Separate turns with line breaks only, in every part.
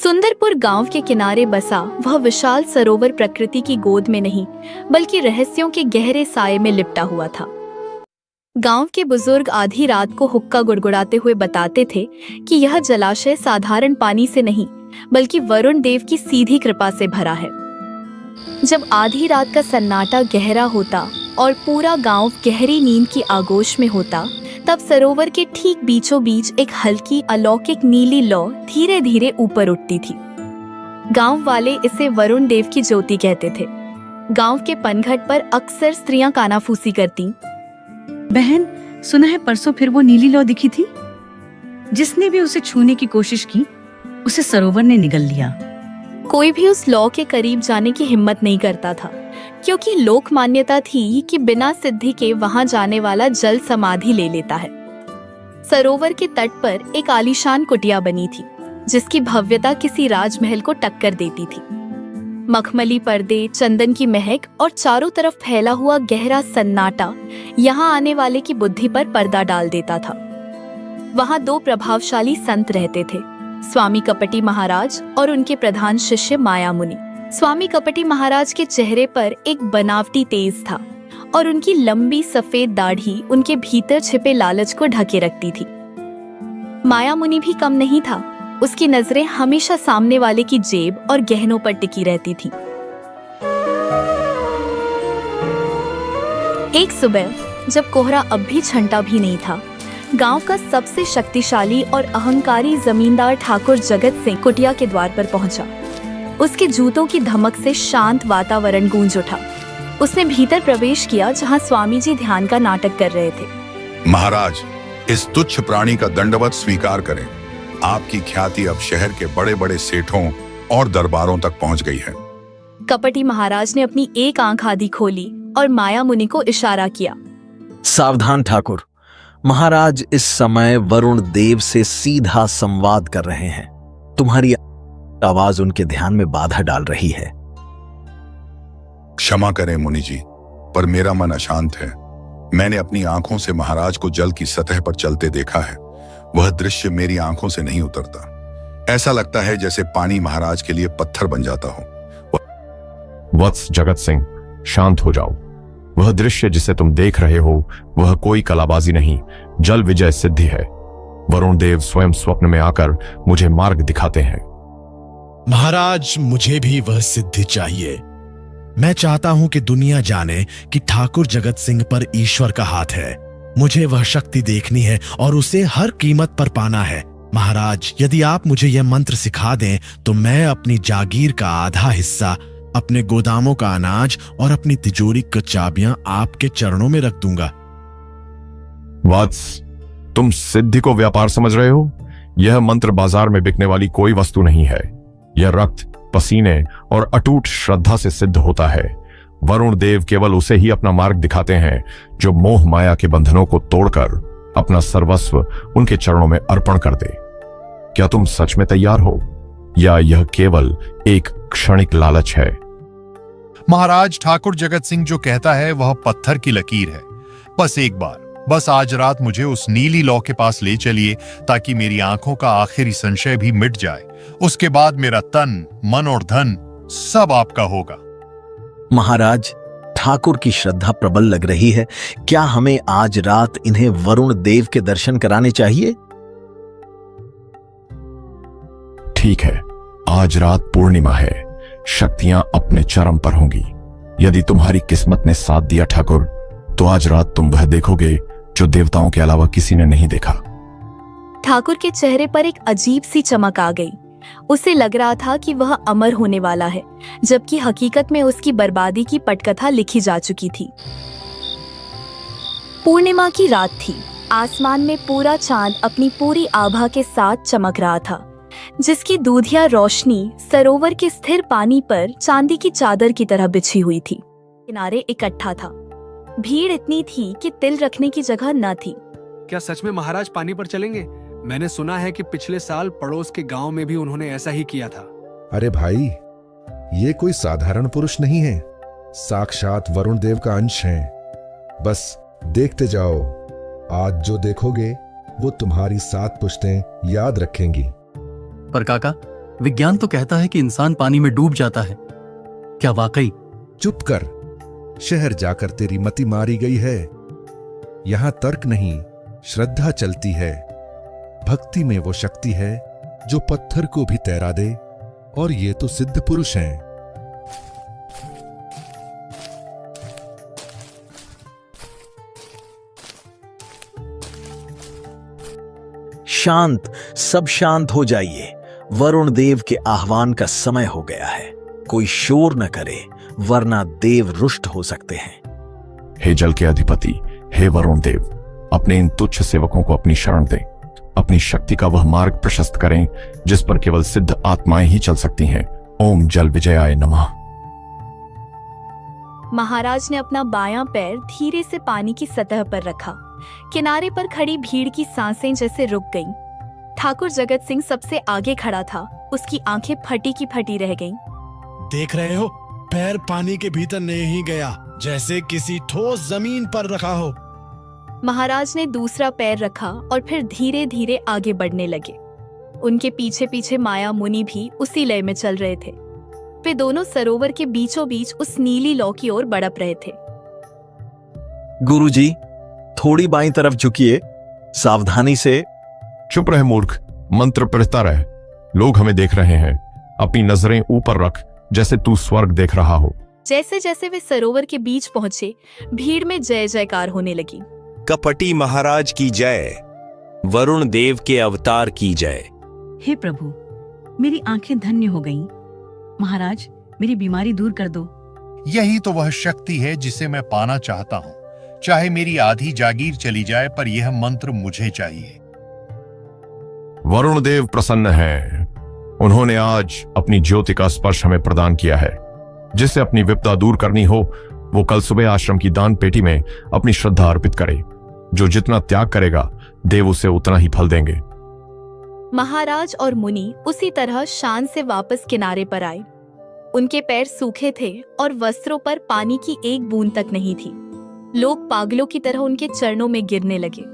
सुंदरपुर गांव के किनारे बसा वह विशाल सरोवर प्रकृति की गोद में नहीं बल्कि रहस्यों के गहरे साये में लिपटा हुआ था। गांव के बुजुर्ग आधी रात को हुक्का गुड़गुड़ाते हुए बताते थे कि यह जलाशय साधारण पानी से नहीं बल्कि वरुण देव की सीधी कृपा से भरा है। जब आधी रात का सन्नाटा गहरा होता और पूरा गांव गहरी नींद की आगोश में होता, तब सरोवर के ठीक बीचों बीच एक हल्की अलौकिक नीली लौ धीरे धीरे ऊपर उठती थी। गांव वाले इसे वरुण देव की ज्योति कहते थे। गांव के पनघट पर अक्सर स्त्रियां कानाफूसी करती।
बहन, सुना है परसों फिर वो नीली लौ दिखी थी। जिसने भी उसे छूने की कोशिश की उसे सरोवर ने निगल लिया।
कोई भी उस लौ के करीब जाने की हिम्मत नहीं करता था, क्योंकि लोक मान्यता थी कि बिना सिद्धि के वहां जाने वाला जल समाधि ले लेता है। सरोवर के तट पर एक आलीशान कुटिया बनी थी, जिसकी भव्यता किसी राजमहल को टक्कर देती थी। मखमली पर्दे, चंदन की महक और चारों तरफ फैला हुआ गहरा सन्नाटा यहाँ आने वाले की बुद्धि पर पर्दा डाल देता था। वहां दो प्रभावशाली संत रहते थे, स्वामी कपटी महाराज और उनके प्रधान शिष्य माया मुनि। स्वामी कपटी महाराज के चेहरे पर एक बनावटी तेज था और उनकी लंबी सफेद दाढ़ी उनके भीतर छिपे लालच को ढके रखती थी। माया मुनि भी कम नहीं था, उसकी नजरें हमेशा सामने वाले की जेब और गहनों पर टिकी रहती थी। एक सुबह जब कोहरा अब भी छंटा भी नहीं था, गांव का सबसे शक्तिशाली और अहंकारी जमींदार ठाकुर जगत सिंह कुटिया के द्वार पर पहुंचा। उसके जूतों की धमक से शांत वातावरण गूंज उठा। उसने भीतर प्रवेश किया जहां स्वामी जी ध्यान का नाटक कर रहे थे।
महाराज, इस तुच्छ प्राणी का दंडवत स्वीकार करें। आपकी ख्याति अब शहर के बड़े बड़े सेठों और दरबारों तक पहुंच गई है।
कपटी महाराज ने अपनी एक आंख आधी खोली और माया मुनि को इशारा किया।
सावधान ठाकुर, महाराज इस समय वरुण देव से सीधा संवाद कर रहे हैं। तुम्हारी आवाज उनके ध्यान में बाधा डाल रही है।
क्षमा करें मुनि जी, पर मेरा मन अशांत है। मैंने अपनी आंखों से महाराज को जल की सतह पर चलते देखा है। वह दृश्य मेरी आंखों से नहीं उतरता। ऐसा लगता है जैसे पानी महाराज के लिए पत्थर बन जाता हो।
वत्स जगत सिंह, शांत हो जाओ। वह दृश्य जिसे तुम देख रहे हो वह कोई कलाबाजी नहीं, जल विजय सिद्धि है। वरुण देव स्वयं स्वप्न में आकर मुझे मार्ग दिखाते हैं।
महाराज, मुझे भी वह सिद्धि चाहिए। मैं चाहता हूं कि दुनिया जाने कि ठाकुर जगत सिंह पर ईश्वर का हाथ है। मुझे वह शक्ति देखनी है और उसे हर कीमत पर पाना है। महाराज, यदि आप मुझे यह मंत्र सिखा दें तो मैं अपनी जागीर का आधा हिस्सा, अपने गोदामों का अनाज और अपनी तिजोरी की चाबियां आपके चरणों में रख दूंगा।
वत्स, तुम सिद्धि को व्यापार समझ रहे हो? यह मंत्र बाजार में बिकने वाली कोई वस्तु नहीं है। यह रक्त, पसीने और अटूट श्रद्धा से सिद्ध होता है। वरुण देव केवल उसे ही अपना मार्ग दिखाते हैं जो मोह माया के बंधनों को तोड़कर अपना सर्वस्व उनके चरणों में अर्पण कर दे। क्या तुम सच में तैयार हो या यह केवल एक क्षणिक लालच है?
महाराज, ठाकुर जगत सिंह जो कहता है वह पत्थर की लकीर है। बस एक बार, बस आज रात मुझे उस नीली लौ के पास ले चलिए ताकि मेरी आंखों का आखिरी संशय भी मिट जाए। उसके बाद मेरा तन, मन और धन सब आपका होगा।
महाराज, ठाकुर की श्रद्धा प्रबल लग रही है। क्या हमें आज रात इन्हें वरुण देव के दर्शन कराने चाहिए?
ठीक है, आज रात पूर्णिमा है। शक्तियां अपने चरम पर होंगी। यदि तुम्हारी किस्मत ने साथ दिया ठाकुर, तो आज रात तुम वह देखोगे जो देवताओं के अलावा किसी ने नहीं देखा।
ठाकुर के चेहरे पर एक अजीब सी चमक आ गई। उसे लग रहा था कि वह अमर होने वाला है, जबकि हकीकत में उसकी बर्बादी की पटकथा लिखी जा चुकी थी। पूर्णिमा की रात थी। आसमान में पूरा चांद अपनी पूरी आभा के साथ चमक रहा था, जिसकी दूधिया रोशनी सरोवर के स्थिर पानी पर चांदी की चादर की तरह बिछी हुई थी। किनारे इकट्ठा था। भीड़ इतनी थी कि तिल रखने की जगह न थी।
क्या सच में महाराज पानी पर चलेंगे? मैंने सुना है कि पिछले साल पड़ोस के गांव में भी उन्होंने ऐसा ही किया था।
अरे भाई, ये कोई साधारण पुरुष नहीं है, साक्षात वरुण देव का अंश है। बस देखते जाओ, आज जो देखोगे वो तुम्हारी 7 पुश्तें याद रखेंगी।
पर काका, विज्ञान तो कहता है कि इंसान पानी में डूब जाता है। क्या वाकई?
चुप कर। शहर जाकर तेरी मति मारी गई है। यहां तर्क नहीं, श्रद्धा चलती है। भक्ति में वो शक्ति है जो पत्थर को भी तैरा दे, और ये तो सिद्ध पुरुष हैं।
शांत, सब शांत हो जाइए। वरुण देव के आह्वान का समय हो गया है। कोई शोर न करे, वरना देव रुष्ट हो सकते हैं।
हे जल के अधिपति, हे वरुण देव, अपने इन तुच्छ सेवकों को अपनी शरण दें। अपनी शक्ति का वह मार्ग प्रशस्त करें जिस पर केवल सिद्ध आत्माएं ही चल सकती हैं। ओम जल विजयाय नमः।
महाराज ने अपना बायां पैर धीरे से पानी की सतह पर रखा। किनारे पर खड़ी भीड़ की सांसें जैसे रुक गईं। ठाकुर जगत सिंह सबसे आगे खड़ा था। उसकी आंखें फटी की फटी रह गईं।
देख रहे हो, पैर पानी के भीतर नहीं गया, जैसे किसी ठोस जमीन पर रखा हो।
महाराज ने दूसरा पैर रखा और फिर धीरे धीरे आगे बढ़ने लगे। उनके पीछे पीछे माया मुनि भी उसी लय में चल रहे थे। वे दोनों सरोवर के बीचों बीच उस नीली लौ की ओर बढ़प रहे थे।
गुरुजी, थोड़ी बाईं तरफ झुकिए, सावधानी से।
चुप रहे मूर्ख, मंत्र पढ़ता रह। लोग हमें देख रहे हैं। अपनी नजरें ऊपर रख, जैसे तू स्वर्ग देख रहा हो।
जैसे जैसे वे सरोवर के बीच पहुंचे, भीड़ में जय जयकार होने लगी।
कपटी महाराज की जय, वरुण देव के अवतार की जय।
हे प्रभु, मेरी आंखें धन्य हो गईं। महाराज, मेरी बीमारी दूर कर दो।
यही तो वह शक्ति है जिसे मैं पाना चाहता हूँ। चाहे मेरी आधी जागीर चली जाए, पर यह मंत्र मुझे चाहिए।
वरुण देव प्रसन्न हैं। उन्होंने आज अपनी ज्योति का स्पर्श हमें प्रदान किया है। जिसे अपनी विपदा दूर करनी हो, वो कल सुबह आश्रम की दान पेटी में अपनी श्रद्धा अर्पित करे। जो जितना त्याग करेगा, देव उसे उतना ही फल देंगे।
महाराज और मुनि उसी तरह शान से वापस किनारे पर आए। उनके पैर सूखे थे और वस्त्रों पर पानी की एक बूंद तक नहीं थी। लोग पागलों की तरह उनके चरणों में गिरने लगे।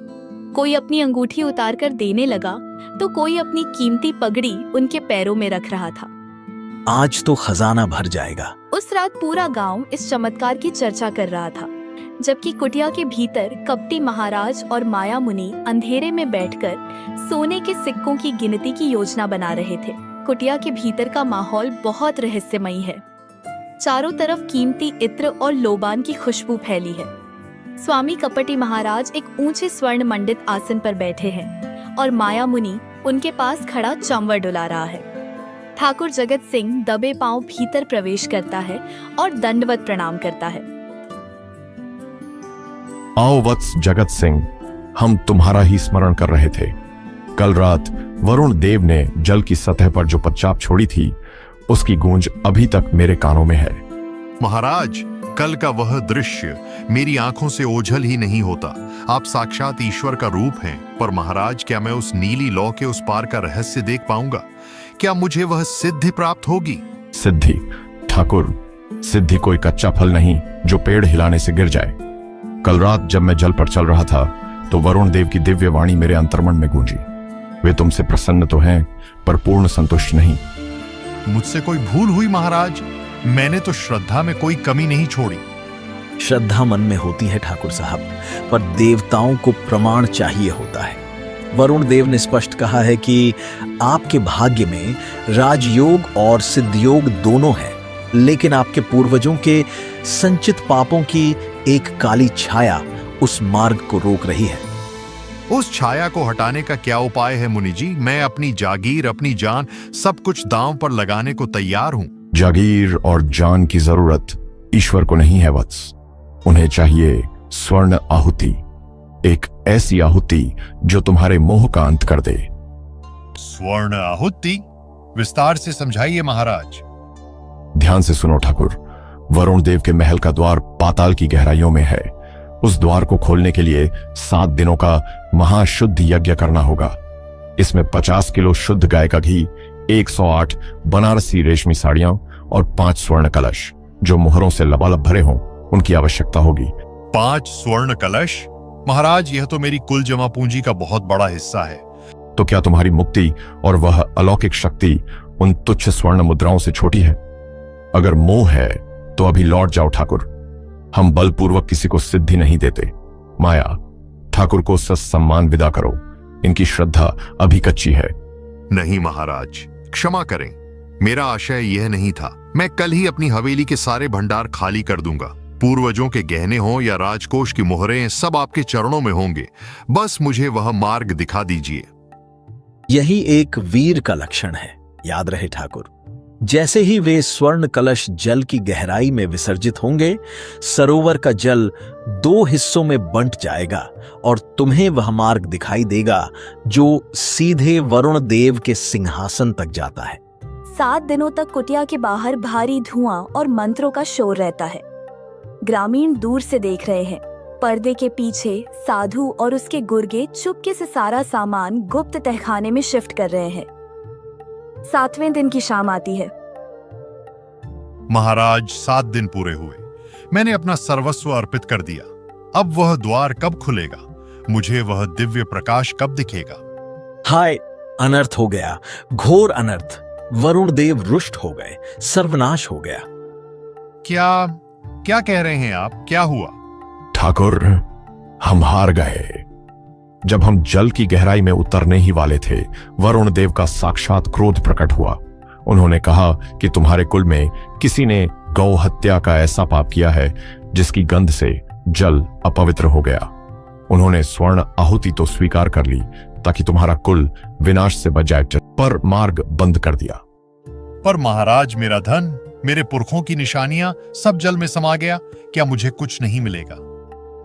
कोई अपनी अंगूठी उतार कर देने लगा, तो कोई अपनी कीमती पगड़ी उनके पैरों में रख रहा था।
आज तो खजाना भर जाएगा।
उस रात पूरा गांव इस चमत्कार की चर्चा कर रहा था, जबकि कुटिया के भीतर कपटी महाराज और माया मुनि अंधेरे में बैठकर सोने के सिक्कों की गिनती की योजना बना रहे थे। कुटिया के भीतर का माहौल बहुत रहस्यमयी है। चारों तरफ कीमती इत्र और लोबान की खुशबू फैली है। स्वामी कपटी महाराज एक ऊंचे स्वर्ण मंडित आसन पर बैठे हैं और माया मुनि उनके पास खड़ा चंवर डुला रहा है। ठाकुर जगत सिंह दबे पांव भीतर प्रवेश करता है और दंडवत प्रणाम करता है।
आओ वत्स जगत सिंह, हम तुम्हारा ही स्मरण कर रहे थे। कल रात वरुण देव ने जल की सतह पर जो पदचाप छोड़ी थी, उसकी गूंज अभी तक मेरे कानों में है।
महाराज, कल का वह दृश्य मेरी आंखों से ओझल ही नहीं होता। आप साक्षात ईश्वर का रूप हैं। पर महाराज, क्या मैं उस नीली लौ के उस पार का रहस्य देख पाऊंगा? क्या मुझे वह सिद्धि प्राप्त होगी?
सिद्धि? ठाकुर, सिद्धि कोई कच्चा फल नहीं जो पेड़ हिलाने से गिर जाए। कल रात जब मैं जल पर चल रहा था, तो वरुण देव की दिव्य वाणी मेरे अंतर्मन में गूंजी। वे तुमसे प्रसन्न तो हैं, पर पूर्ण संतुष्ट नहीं।
मुझसे कोई भूल हुई महाराज? मैंने तो श्रद्धा में कोई कमी नहीं छोड़ी।
श्रद्धा मन में होती है ठाकुर साहब, पर देवताओं को प्रमाण चाहिए होता है। वरुण देव ने स्पष्ट कहा है कि आपके भाग्य में राजयोग और सिद्धयोग दोनों हैं, लेकिन आपके पूर्वजों के संचित पापों की एक काली छाया उस मार्ग को रोक रही है।
उस छाया को हटाने का क्या उपाय है मुनि जी? मैं अपनी जागीर, अपनी जान, सब कुछ दांव पर लगाने को तैयार हूं।
जागीर और जान की जरूरत ईश्वर को नहीं है वत्स। उन्हें चाहिए स्वर्ण आहुति, एक ऐसी आहुति जो तुम्हारे मोह का अंत कर दे।
स्वर्ण आहुति? विस्तार से समझाइए महाराज।
ध्यान से सुनो ठाकुर। वरुण देव के महल का द्वार पाताल की गहराइयों में है। उस द्वार को खोलने के लिए 7 दिनों का महाशुद्ध यज्ञ करना होगा। इसमें 50 किलो शुद्ध गाय का घी, 108 बनारसी रेशमी साड़ियां और 5 स्वर्ण कलश जो मुहरों से लबालब भरे हों, उनकी आवश्यकता होगी।
5 स्वर्ण कलश? महाराज, यह तो मेरी कुल जमा पूंजी का बहुत बड़ा हिस्सा है।
तो क्या तुम्हारी मुक्ति और वह अलौकिक शक्ति उन तुच्छ स्वर्ण मुद्राओं से छोटी है। अगर मोह है तो अभी लौट जाओ ठाकुर। हम बलपूर्वक किसी को सिद्धि नहीं देते। माया, ठाकुर को ससम्मान विदा करो। इनकी श्रद्धा अभी कच्ची है।
नहीं महाराज, क्षमा करें, मेरा आशय यह नहीं था। मैं कल ही अपनी हवेली के सारे भंडार खाली कर दूंगा। पूर्वजों के गहने हों या राजकोष की मोहरें, सब आपके चरणों में होंगे। बस मुझे वह मार्ग दिखा दीजिए।
यही एक वीर का लक्षण है, याद रहे ठाकुर। जैसे ही वे स्वर्ण कलश जल की गहराई में विसर्जित होंगे, सरोवर का जल 2 हिस्सों में बंट जाएगा और तुम्हें वह मार्ग दिखाई देगा जो सीधे वरुण देव के सिंहासन तक जाता है।
7 दिनों तक कुटिया के बाहर भारी धुआं और मंत्रों का शोर रहता है। ग्रामीण दूर से देख रहे हैं। पर्दे के पीछे साधु और उसके गुर्गे चुपके से सारा सामान गुप्त तहखाने में शिफ्ट कर रहे हैं। 7वें दिन की शाम आती है।
महाराज, 7 दिन पूरे हुए। मैंने अपना सर्वस्व अर्पित कर दिया। अब वह द्वार कब खुलेगा? मुझे वह दिव्य प्रकाश कब दिखेगा?
हाय, अनर्थ हो गया, घोर अनर्थ। वरुण देव रुष्ट हो गए, सर्वनाश हो गया।
क्या कह रहे हैं आप? क्या हुआ?
ठाकुर, हम हार गए। जब हम जल की गहराई में उतरने ही वाले थे, वरुण देव का साक्षात क्रोध प्रकट हुआ। उन्होंने कहा कि तुम्हारे कुल में किसी ने गौ हत्या का ऐसा पाप किया है जिसकी गंध से जल अपवित्र हो गया। उन्होंने स्वर्ण आहुति तो स्वीकार कर ली ताकि तुम्हारा कुल विनाश से बच जाए, पर मार्ग बंद कर दिया।
पर महाराज, मेरा धन, मेरे पुरखों की निशानियां सब जल में समा गया। क्या मुझे कुछ नहीं मिलेगा?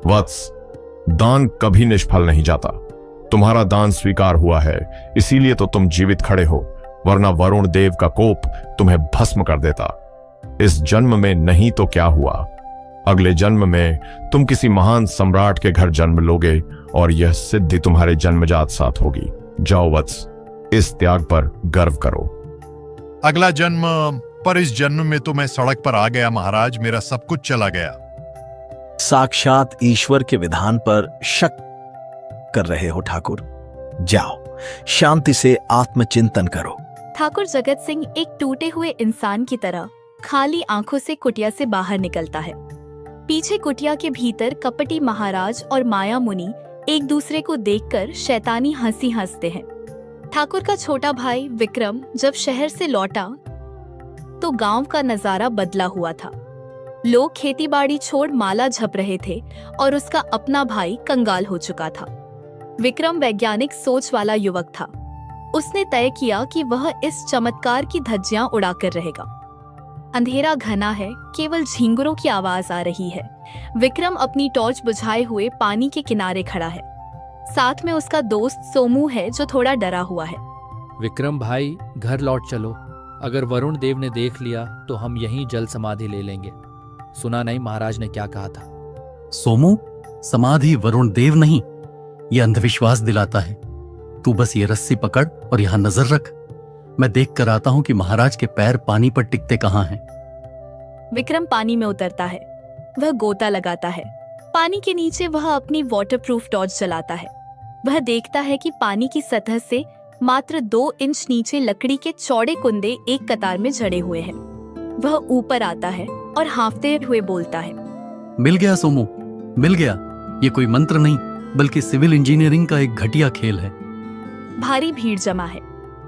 वत्स, दान कभी निष्फल नहीं जाता। तुम्हारा दान स्वीकार हुआ है, इसीलिए तो तुम जीवित खड़े हो, वरना वरुण देव का कोप तुम्हें भस्म कर देता। इस जन्म में नहीं तो क्या हुआ, अगले जन्म में तुम किसी महान सम्राट के घर जन्म लोगे और यह सिद्धि तुम्हारे जन्मजात साथ होगी। जाओ वत्स, इस त्याग पर गर्व करो।
अगला जन्म? पर इस जन्म में तो मैं सड़क पर आ गया महाराज, मेरा सब कुछ चला गया।
साक्षात ईश्वर के विधान पर शक कर रहे हो ठाकुर। जाओ, शांति से आत्मचिंतन करो।
ठाकुर जगत सिंह एक टूटे हुए इंसान की तरह खाली आंखों से कुटिया से बाहर निकलता है। पीछे कुटिया के भीतर कपटी महाराज और माया मुनि एक दूसरे को देखकर शैतानी हंसी हंसते हैं। ठाकुर का छोटा भाई विक्रम जब शहर से लौटा तो गांव का नजारा बदला हुआ था। लोग खेतीबाड़ी छोड़ माला झप रहे थे और उसका अपना भाई कंगाल हो चुका था। विक्रम वैज्ञानिक सोच वाला युवक था। उसने तय किया कि वह इस चमत्कार की धज्जियां उड़ाकर रहेगा। अंधेरा घना है, केवल झींगुरों की आवाज आ रही है। विक्रम अपनी टॉर्च बुझाए हुए पानी के किनारे खड़ा है। साथ में उसका दोस्त सोमू है जो थोड़ा डरा हुआ है।
विक्रम भाई, घर लौट चलो। अगर वरुण देव ने देख लिया तो हम यहीं जल समाधि ले लेंगे। सुना नहीं महाराज ने क्या कहा था?
सोमू, समाधि वरुण देव नहीं, यह अंधविश्वास दिलाता है। तू बस ये रस्सी पकड़ और यहां नजर रख। मैं देख कर आता हूं कि महाराज के पैर पानी पर टिकते कहां हैं।
विक्रम पानी में उतरता है। वह गोता लगाता है। पानी के नीचे वह अपनी वाटरप्रूफ टॉर्च जलाता है। वह देखता है कि पानी की सतह से मात्र 2 इंच नीचे लकड़ी के चौड़े कुंदे एक कतार में जड़े हुए हैं। वह ऊपर आता है और हांफते हुए बोलता है,
मिल गया सोमू, मिल गया। ये कोई मंत्र नहीं बल्कि सिविल इंजीनियरिंग का एक घटिया खेल है।
भारी भीड़ जमा है।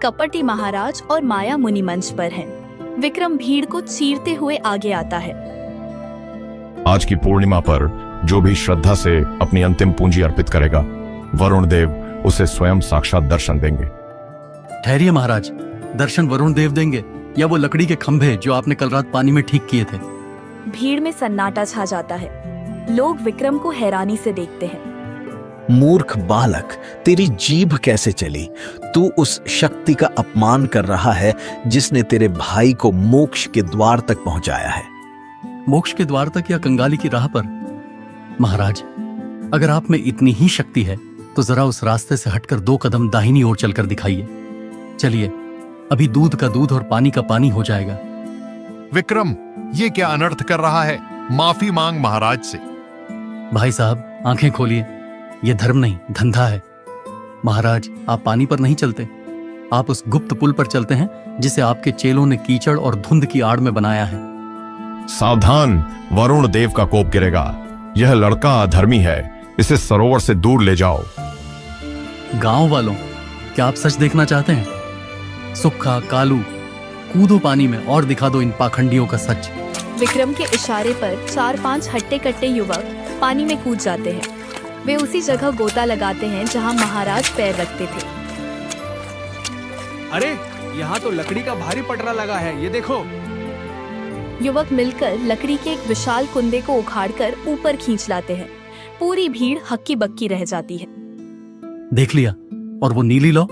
कपटी महाराज और माया मुनि मंच पर हैं। विक्रम भीड़ को चीरते हुए आगे आता है।
आज की पूर्णिमा पर जो भी श्रद्धा से अपनी अंतिम पूंजी अर्पित करेगा, वरुण देव उसे स्वयं साक्षात दर्शन देंगे।
ठहरिए महाराज, दर्शन वरुण देव देंगे या वो लकड़ी के खंभे जो आपने कल रात पानी में ठीक किए थे?
भीड़ में सन्नाटा छा जाता है। लोग विक्रम को हैरानी से देखते हैं।
मूर्ख बालक, तेरी जीभ कैसे चली? तू उस शक्ति का अपमान कर रहा है जिसने तेरे भाई को मोक्ष के द्वार तक पहुंचाया है।
मोक्ष के द्वार तक या कंगाली की राह पर? महाराज, अगर आप में इतनी ही शक्ति है तो जरा उस रास्ते से हटकर 2 कदम दाहिनी ओर चलकर दिखाइए। चलिए, अभी दूध का दूध और पानी का पानी हो जाएगा।
विक्रम, ये क्या अनर्थ कर रहा है? माफी मांग महाराज से।
भाई साहब, आंखें खोलिए। यह धर्म नहीं, धंधा है। महाराज, आप पानी पर नहीं चलते। आप उस गुप्त पुल पर चलते हैं जिसे आपके चेलों ने कीचड़ और धुंध की आड़ में बनाया है।
सावधान, वरुण देव का कोप गिरेगा। यह लड़का अधर्मी है, इसे सरोवर से दूर ले जाओ।
गांव वालों, क्या आप सच देखना चाहते हैं? सुक्खा, कालू, कूदो पानी में और दिखा दो इन पाखंडियों का सच।
विक्रम के इशारे पर 4-5 हट्टे कट्टे युवक पानी में कूद जाते हैं। वे उसी जगह गोता लगाते हैं जहां महाराज पैर रखते थे।
अरे यहाँ तो लकड़ी का भारी पटरा लगा है, ये देखो।
युवक मिलकर लकड़ी के एक विशाल कुंदे को उखाड़कर ऊपर खींच लाते हैं। पूरी भीड़ हक्की बक्की रह जाती है।
देख लिया? और वो नीली लौ,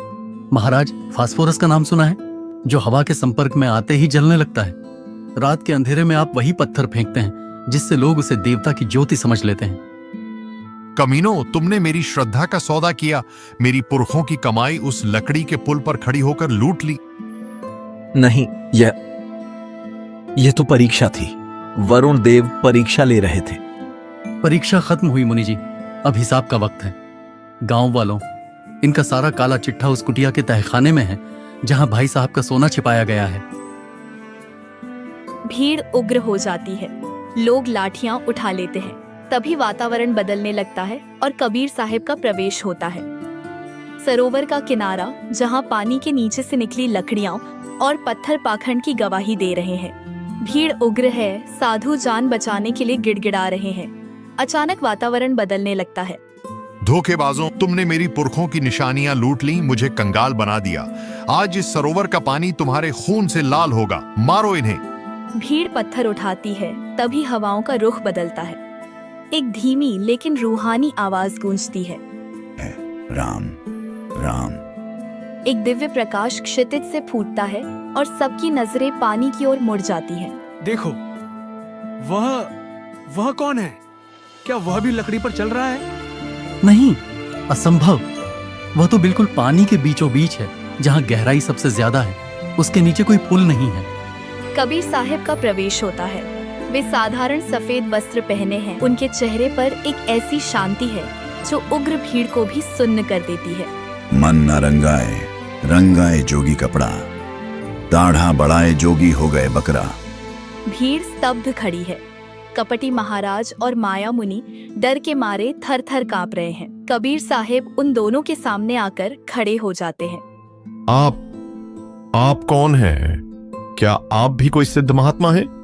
महाराज, फास्फोरस का नाम सुना है? जो हवा के संपर्क में आते ही जलने लगता है। रात के अंधेरे में आप वही पत्थर फेंकते हैं जिससे लोग उसे देवता की ज्योति समझ लेते हैं।
कमीनो, तुमने मेरी श्रद्धा का सौदा किया। मेरी पुरखों की कमाई उस लकड़ी के पुल पर खड़ी होकर लूट ली।
नहीं, यह तो परीक्षा थी। वरुण देव परीक्षा ले रहे थे।
परीक्षा खत्म हुई मुनि जी, अब हिसाब का वक्त है। गांव वालों, इनका सारा काला चिट्ठा उस कुटिया के तहखाने में है जहां भाई साहब का सोना छिपाया गया है।
भीड़ उग्र हो जाती है। लोग लाठियां उठा लेते हैं। तभी वातावरण बदलने लगता है और कबीर साहब का प्रवेश होता है। सरोवर का किनारा, जहां पानी के नीचे से निकली लकड़ियां और पत्थर पाखंड की गवाही दे रहे हैं। भीड़ उग्र है। साधु जान बचाने के लिए गिड़गिड़ा रहे हैं। अचानक वातावरण बदलने लगता है।
धोखेबाजों, तुमने मेरी पुरखों की निशानियां लूट ली, मुझे कंगाल बना दिया। आज इस सरोवर का पानी तुम्हारे खून से लाल होगा। मारो इन्हें।
भीड़ पत्थर उठाती है। तभी हवाओं का रुख बदलता है। एक धीमी लेकिन रूहानी आवाज गूंजती है,
राम राम।
एक दिव्य प्रकाश क्षितिज से फूटता है और सबकी नजरें पानी की ओर मुड़ जाती हैं।
देखो, वह कौन है? क्या वह भी लकड़ी पर चल रहा है?
नहीं, असंभव। वह तो बिल्कुल पानी के बीचों बीच है, जहां गहराई सबसे ज्यादा है। उसके नीचे कोई पुल नहीं है।
कबीर साहब का प्रवेश होता है। वे साधारण सफेद वस्त्र पहने हैं। उनके चेहरे पर एक ऐसी शांति है जो उग्र भीड़ को भी सुन्न कर देती है।
मन न रंगाए, रंगाए जोगी कपड़ा, दाढ़ा बढ़ाए जोगी हो गए बकरा।
भीड़ स्तब्ध खड़ी है। कपटी महाराज और माया मुनि डर के मारे थर थर कांप रहे हैं। कबीर साहब उन दोनों के सामने आकर खड़े हो जाते हैं।
आप कौन हैं? क्या आप भी कोई सिद्ध महात्मा हैं?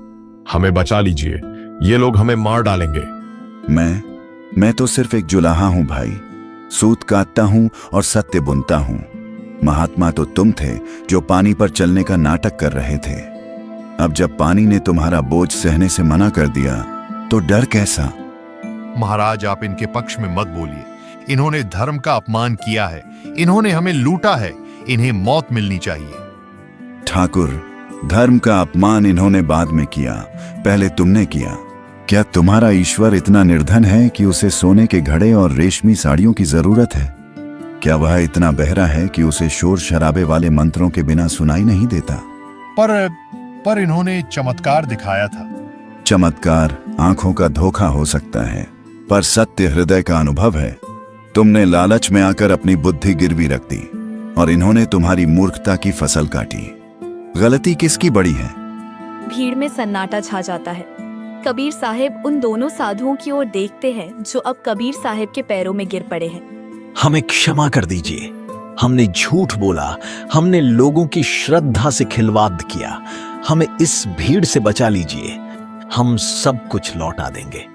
हमें बचा लीजिए, ये लोग हमें मार डालेंगे।
मैं तो सिर्फ एक जुलाहा हूं भाई। सूत काटता हूं और सत्य बुनता हूं। महात्मा तो तुम थे जो पानी पर चलने का नाटक कर रहे थे। अब जब पानी ने तुम्हारा बोझ सहने से मना कर दिया तो डर कैसा?
महाराज, आप इनके पक्ष में मत बोलिए। इन्होंने धर्म का अपमान किया है। इन्होंने हमें लूटा है। इन्हें मौत मिलनी चाहिए।
ठाकुर, धर्म का अपमान इन्होंने बाद में किया, पहले तुमने किया। क्या तुम्हारा ईश्वर इतना निर्धन है कि उसे सोने के घड़े और रेशमी साड़ियों की जरूरत है? क्या वह इतना बहरा है कि उसे शोर शराबे वाले मंत्रों के बिना सुनाई नहीं देता?
पर इन्होंने चमत्कार दिखाया था।
चमत्कार आंखों का धोखा हो सकता है, पर सत्य हृदय का अनुभव है। तुमने लालच में आकर अपनी बुद्धि गिरवी रख दी और इन्होंने तुम्हारी मूर्खता की फसल काटी। गलती किसकी बड़ी है?
भीड़ में सन्नाटा छा जाता है। कबीर साहब उन दोनों साधुओं की ओर देखते हैं जो अब कबीर साहब के पैरों में गिर पड़े हैं।
हमें क्षमा कर दीजिए। हमने झूठ बोला, हमने लोगों की श्रद्धा से खिलवाड़ किया। हमें इस भीड़ से बचा लीजिए, हम सब कुछ लौटा देंगे।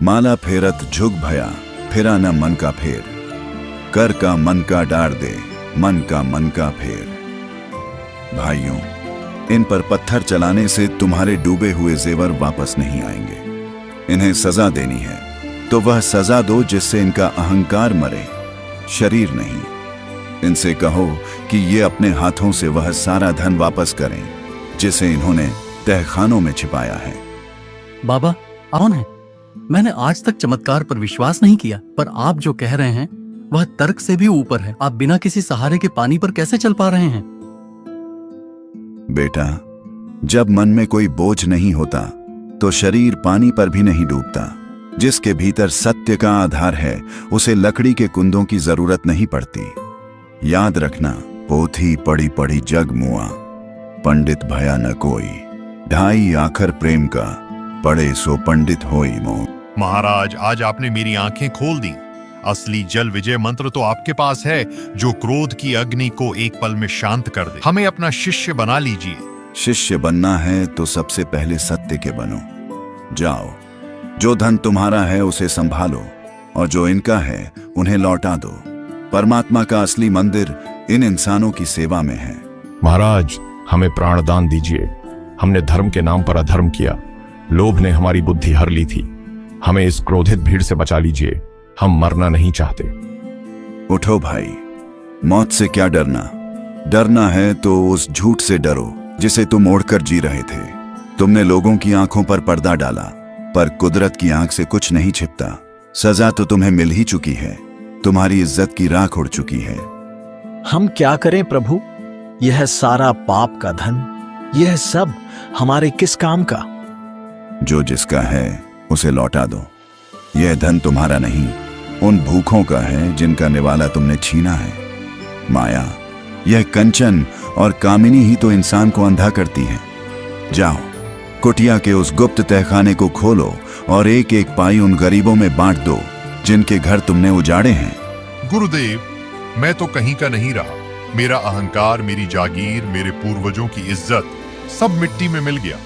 माला फेरत झुक भया, फिरा न मन का फेर। कर का मन का डार दे, मन का फेर। भाइयों, इन पर पत्थर चलाने से तुम्हारे डूबे हुए जेवर वापस नहीं आएंगे। इन्हें सजा देनी है तो वह सजा दो जिससे इनका अहंकार मरे, शरीर नहीं। इनसे कहो कि ये अपने हाथों से वह सारा धन वापस करें जिसे इन्होंने तहखानों में छिपाया है।
बाबा, कौन है? मैंने आज तक चमत्कार पर विश्वास नहीं किया, पर आप जो कह रहे हैं वह तर्क से भी ऊपर है। आप बिना किसी सहारे के पानी पर कैसे चल पा रहे हैं?
बेटा, जब मन में कोई बोझ नहीं होता तो शरीर पानी पर भी नहीं डूबता। जिसके भीतर सत्य का आधार है उसे लकड़ी के कुंदों की जरूरत नहीं पड़ती। याद रखना,
पोथी पड़ी पड़ी जग मुआ, पंडित भया न कोई, ढाई आखर प्रेम का, पढ़े सो पंडित होई मोह।
महाराज, आज आपने मेरी आंखें खोल दी। असली जल विजय मंत्र तो आपके पास है, जो क्रोध की अग्नि को एक पल में शांत कर दे। हमें अपना शिष्य बना लीजिए।
शिष्य बनना है तो सबसे पहले सत्य के बनो। जाओ, जो धन तुम्हारा है उसे संभालो, और जो इनका है उन्हें लौटा दो। परमात्मा का असली मंदिर इन इंसानों की सेवा में है।
महाराज, हमें प्राणदान दीजिए। हमने धर्म के नाम पर अधर्म किया, लोभ ने हमारी बुद्धि हर ली थी। हमें इस क्रोधित भीड़ से बचा लीजिए, हम मरना नहीं चाहते।
उठो भाई, मौत से क्या डरना? डरना है तो उस झूठ से डरो जिसे तुम ओढ़कर जी रहे थे। तुमने लोगों की आंखों पर पर्दा डाला, पर कुदरत की आंख से कुछ नहीं छिपता। सजा तो तुम्हें मिल ही चुकी है, तुम्हारी इज्जत की राख उड़ चुकी है।
हम क्या करें प्रभु? यह सारा पाप का धन, यह सब हमारे किस काम का?
जो जिसका है उसे लौटा दो। यह धन तुम्हारा नहीं, उन भूखों का है जिनका निवाला तुमने छीना है। माया, यह कंचन और कामिनी ही तो इंसान को अंधा करती है। जाओ, कुटिया के उस गुप्त तहखाने को खोलो और एक एक पाई उन गरीबों में बांट दो जिनके घर तुमने उजाड़े हैं।
गुरुदेव, मैं तो कहीं का नहीं रहा। मेरा अहंकार, मेरी जागीर, मेरे पूर्वजों की इज्जत सब मिट्टी में मिल गया।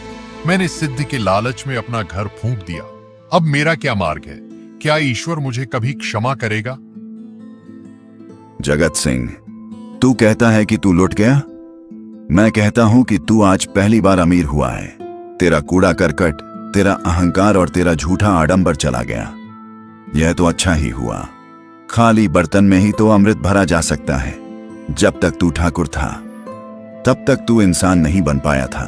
मैंने सिद्धि के लालच में अपना घर फूंक दिया। अब मेरा क्या मार्ग है? क्या ईश्वर मुझे कभी क्षमा करेगा?
जगत सिंह, तू कहता है कि तू लुट गया। मैं कहता हूं कि तू आज पहली बार अमीर हुआ है। तेरा कूड़ा करकट, तेरा अहंकार और तेरा झूठा आडंबर चला गया। यह तो अच्छा ही हुआ। खाली बर्तन में ही तो अमृत भरा जा सकता है। जब तक तू ठाकुर था तब तक तू इंसान नहीं बन पाया था।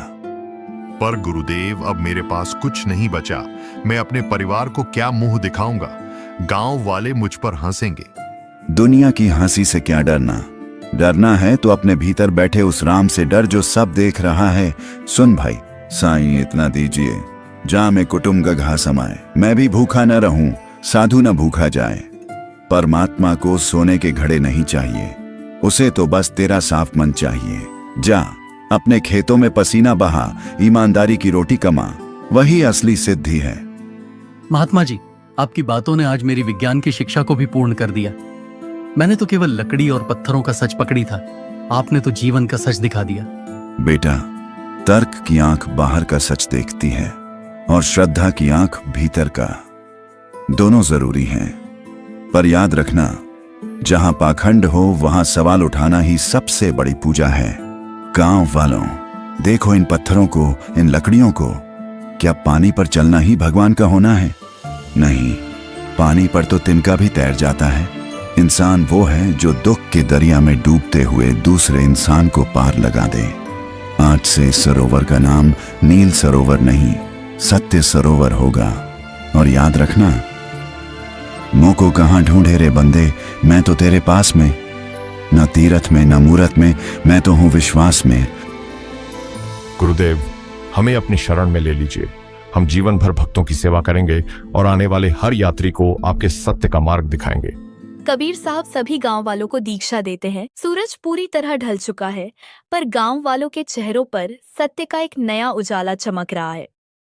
पर गुरुदेव, अब मेरे पास कुछ नहीं बचा। मैं अपने परिवार को क्या मुंह दिखाऊंगा? गांव वाले मुझ पर हंसेंगे।
दुनिया की हंसी से क्या डरना? डरना है तो अपने भीतर बैठे उस राम से डर जो सब देख रहा है। सुन भाई, साईं इतना दीजिए, जा मैं कुटुंब का घा समाए। मैं भी भूखा न रहूं, साधु न भूखा जाए। परमात्मा को सोने के घड़े नहीं चाहिए, उसे तो बस तेरा साफ मन चाहिए। जा, अपने खेतों में पसीना बहा, ईमानदारी की रोटी कमा, वही असली सिद्धि है।
महात्मा जी, आपकी बातों ने आज मेरी विज्ञान की शिक्षा को भी पूर्ण कर दिया। मैंने तो केवल लकड़ी और पत्थरों का सच पकड़ी था, आपने तो जीवन का सच दिखा दिया।
बेटा, तर्क की आंख बाहर का सच देखती है और श्रद्धा की आंख भीतर का। दोनों जरूरी हैं, पर याद रखना, जहां पाखंड हो वहां सवाल उठाना ही सबसे बड़ी पूजा है। गांव वालों, देखो इन पत्थरों को, इन लकड़ियों को। क्या पानी पर चलना ही भगवान का होना है? नहीं, पानी पर तो तिनका भी तैर जाता है। इंसान वो है जो दुख के दरिया में डूबते हुए दूसरे इंसान को पार लगा दे। आज से सरोवर का नाम नील सरोवर नहीं, सत्य सरोवर होगा। और याद रखना, मुंह को कहां ढूंढे रे बंदे, मैं तो तेरे पास में। न तीरथ में न मूरत में, मैं तो हूं विश्वास में।
गुरुदेव, हमें अपनी शरण में ले लीजिए। हम जीवन भर भक्तों की सेवा करेंगे और आने वाले हर यात्री को आपके सत्य का मार्ग दिखाएंगे।
कबीर साहब सभी गांव वालों को दीक्षा देते हैं। सूरज पूरी तरह ढल चुका है, पर गांव वालों के चेहरों पर सत्य का एक नया उजाला चमक रहा है।